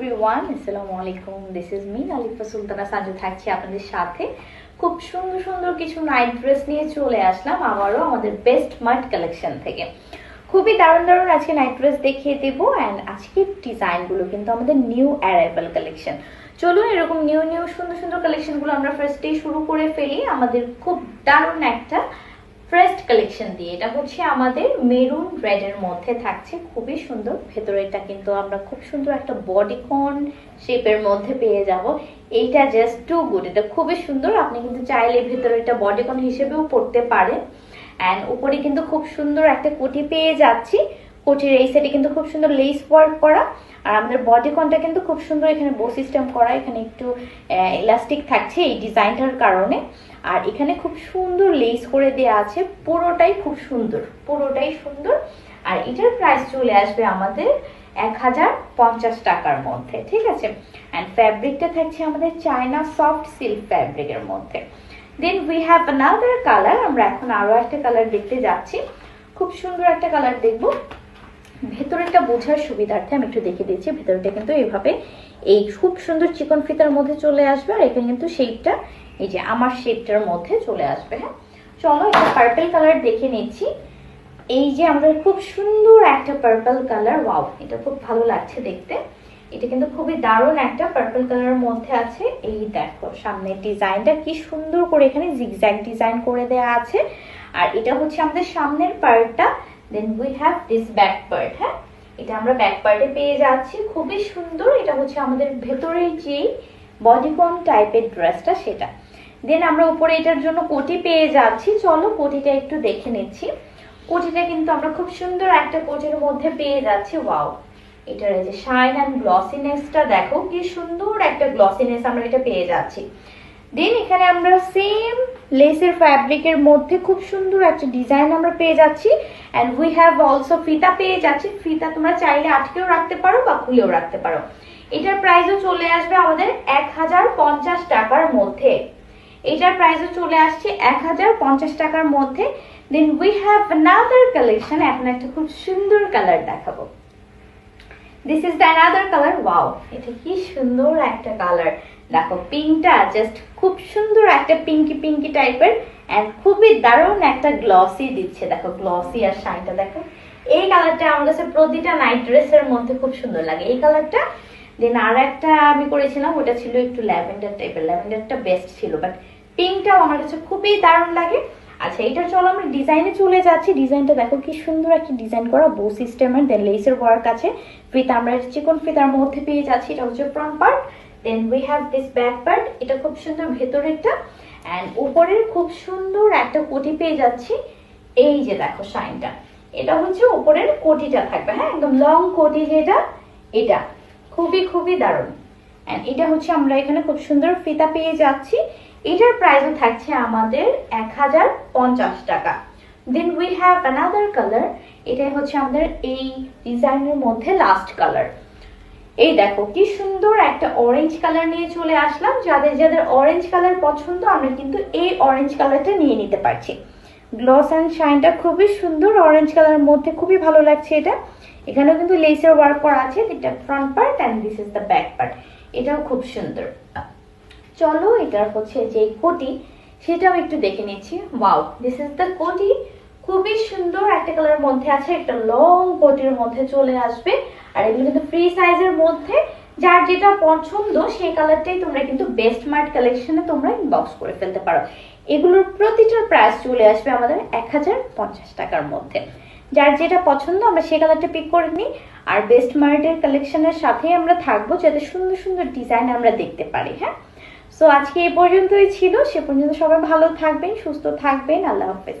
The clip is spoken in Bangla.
এভরিওয়ান, আসসালামু আলাইকুম। This is me Alifa Sultana Saju, থাকছি আপনাদের সাথে। খুব সুন্দর সুন্দর কিছু নাইট ড্রেস নিয়ে চলে আসলাম আবারও আমাদের বেস্ট মার্ট কালেকশন থেকে। খুবই দারুণ দারুণ আজকে নাইট ড্রেস দেখিয়ে দেবো। অ্যান্ড আজকের ডিজাইনগুলো কিন্তু আমাদের নিউ অ্যারাইভাল কালেকশন। চলুন এরকম নিউ নিউ সুন্দর সুন্দর কালেকশনগুলো আমরা ফার্স্টেই শুরু করে ফেলি। আমাদের খুব দারুণ একটা ফ্রেশ কালেকশন দিয়ে, এটা হচ্ছে আমাদের মেরুন রেড এর মধ্যে থাকছে, খুবই সুন্দর। ভেতরে এটা কিন্তু আমরা খুব সুন্দর একটা বডিকন শেপের মধ্যে পেয়ে যাব। এইটা জাস্ট টু গুড, এটা খুবই সুন্দর। আপনি কিন্তু চাইলে ভেতরে এটা বডিকন হিসেবেও পড়তে পারেন। অ্যান্ড উপরে কিন্তু খুব সুন্দর একটা কোটি পেয়ে যাচ্ছি। কোটির এই সাইডে কিন্তু খুব সুন্দর লেস ওয়ার্ক করা, আর আমাদের বডিকনটা কিন্তু খুব সুন্দর এখানে বো সিস্টেম করা। এখানে একটু ইলাস্টিক থাকছে এই ডিজাইনটার কারণে। আর এখানে খুব সুন্দর লেস করে দেওয়া আছে, পুরোটাই খুব সুন্দর, পুরোটাই সুন্দর। আর এটার প্রাইস চলে আসবে আমাদের 1050 টাকার মধ্যে, ঠিক আছে। অ্যান্ড ফ্যাব্রিকটা থাকছে আমাদের চায়না সফট সিল্ক ফ্যাব্রিকের মধ্যে। Then we have another colour. আমরা এখন আরো একটা কালার দেখতে যাচ্ছি, খুব সুন্দর একটা কালার দেখবো। ভেতরেটা বোঝার সুবিধার্থে আমি একটু দেখে দিচ্ছি। ভেতরটা কিন্তু এইভাবে এই খুব সুন্দর চিকন ফিতার মধ্যে চলে আসবে। আর এখানে কিন্তু শেপটা এই যে আমার শেপটার মধ্যে চলে আসবে। হ্যাঁ, চলো একটা পার্পল কালার দেখে নিচ্ছি। এই যে আমাদের খুব সুন্দর একটা পার্পল কালার, ওয়াও, এটা খুব ভালো লাগছে দেখতে। এটা কিন্তু খুবই দারুণ একটা পার্পল কালারের মধ্যে আছে। এই দেখো সামনের ডিজাইনটা কি সুন্দর করে এখানে জিগজ্যাগ ডিজাইন করে দেওয়া আছে। আর এটা হচ্ছে আমাদের সামনের পার্টটা। Then we have this back part. হ্যাঁ, এটা আমরা ব্যাক পার্টে পেয়ে যাচ্ছি, খুবই সুন্দর। এটা হচ্ছে আমাদের ভেতরের যে বডিকন টাইপের ড্রেসটা সেটা। দেন আমরা উপরে এটার জন্য কোটি পেয়ে যাচ্ছি। চলো কোটিটা একটু দেখে নিচ্ছি। কোটিটা কিন্তু আমরা খুব সুন্দর একটা কোটির মধ্যে পেয়ে যাচ্ছি। ওয়াও, এটার এই যে শাইন অ্যান্ড গ্লসিনেসটা দেখো কি সুন্দর একটা গ্লসিনেস আমরা এটা পেয়ে যাচ্ছি। দেন এখানে আমরা সেম লেসের ফ্যাব্রিকের মধ্যে খুব সুন্দর একটা ডিজাইন আমরা পেয়ে যাচ্ছি। অ্যান্ড উই হ্যাভ অলসো ফিতা পেয়ে যাচ্ছি। ফিতা তোমরা চাইলে আটকেও রাখতে পারো বা খুলেও রাখতে পারো। এটার প্রাইসও চলে আসবে আমাদের 1050 টাকার মধ্যে। এটার প্রাইসও চলে আসছে 1050 টাকার মধ্যে। Then we have another collection. এখন একটা খুব সুন্দর কালার দেখাবো। This is the another colour. Wow, এটা কি সুন্দর একটা কালার দেখো। পিঙ্কটা জাস্ট খুব সুন্দর একটা পিঙ্কি পিঙ্কি টাইপের। এন্ড খুবই দারুণ একটা গ্লসি দিচ্ছে, দেখো গ্লসি আর শাইনটা দেখো। এই কালারটা আমার কাছে প্রতিটা নাইট ড্রেসের মধ্যে খুব সুন্দর লাগে, এই কালারটা। দেন আর একটা আমি করেছিলাম, ওটা ছিল একটু ল্যাভেন্ডার টাইপের। ল্যাভেন্ডারটা বেস্ট ছিল, বাট পিঙ্কটাও আমার কাছে খুবই দারুণ লাগে। আচ্ছা, এটা চলো আমরা ডিজাইনে চলে যাচ্ছি। ডিজাইনটা দেখো কি সুন্দর একটা ডিজাইন করা বো সিস্টেমের। দেন লেসের ওয়ার্ক আছে। ফিতা আমরা চিকন ফিতার মধ্যে পেয়ে যাচ্ছি। এটা হচ্ছে front part. Then we have this back part, এটা খুব সুন্দর ভেতরেরটা। অ্যান্ড উপরের খুব সুন্দর একটা কোটি পেয়ে যাচ্ছি। এই যে দেখো শাইনটা, এটা হচ্ছে উপরের কোটিটা থাকবে। হ্যাঁ, একদম লং কোটি যেটা, এটা খুবই খুবই দারুণ। অ্যান্ড এটা হচ্ছে আমরা এখানে খুব সুন্দর ফিতা পেয়ে যাচ্ছি। এটার প্রাইসও থাকছে আমাদের 1050 টাকা। Then we have another colour. এটাই হচ্ছে আমাদের এই ডিজাইনের মধ্যে লাস্ট কালার। এই দেখো কি সুন্দর একটা অরেঞ্জ কালার নিয়ে চলে আসলাম। যাদের যাদের অরেঞ্জ কালার পছন্দ, আমরা কিন্তু এই অরেঞ্জ কালারটা নিয়ে নিতে পারছি। গ্লস অ্যান্ড শাইনটা খুবই সুন্দর অরেঞ্জ কালারের মধ্যে, খুবই ভালো লাগছে এটা। এখানেও কিন্তু লেসের ওয়ার্ক করা আছে। এটা front part and this is the back part. এটাও খুব সুন্দর। চলো এটার হচ্ছে যে কোটি সেটাও একটু দেখে নিচ্ছি। ওয়াও, দিস ইজ দ্য কোটি। খুবই সুন্দর একটা কালারের মধ্যে আছে, একটা লং কোটির মধ্যে চলে আসবে। আর এগুলো কিন্তু ফ্রি সাইজের মধ্যে। যার যেটা পছন্দ সেই কালারটাই তোমরা কিন্তু বেস্ট মার্ট কালেকশনে তোমরা ইনবক্স করে ফেলতে পারো। এগুলোর প্রতিটার প্রাইস চলে আসবে আমাদের 1050 টাকার মধ্যে। যার যেটা পছন্দ আমরা সেই কালারটা পিক করে নিই। আর বেস্ট মার্টের কালেকশনের সাথেই আমরা থাকবো, যাতে সুন্দর সুন্দর ডিজাইন আমরা দেখতে পারি। হ্যাঁ, সো আজকে এই পর্যন্তই ছিল। সে পর্যন্ত সবাই ভালো থাকবেন, সুস্থ থাকবেন। আল্লাহ হাফেজ।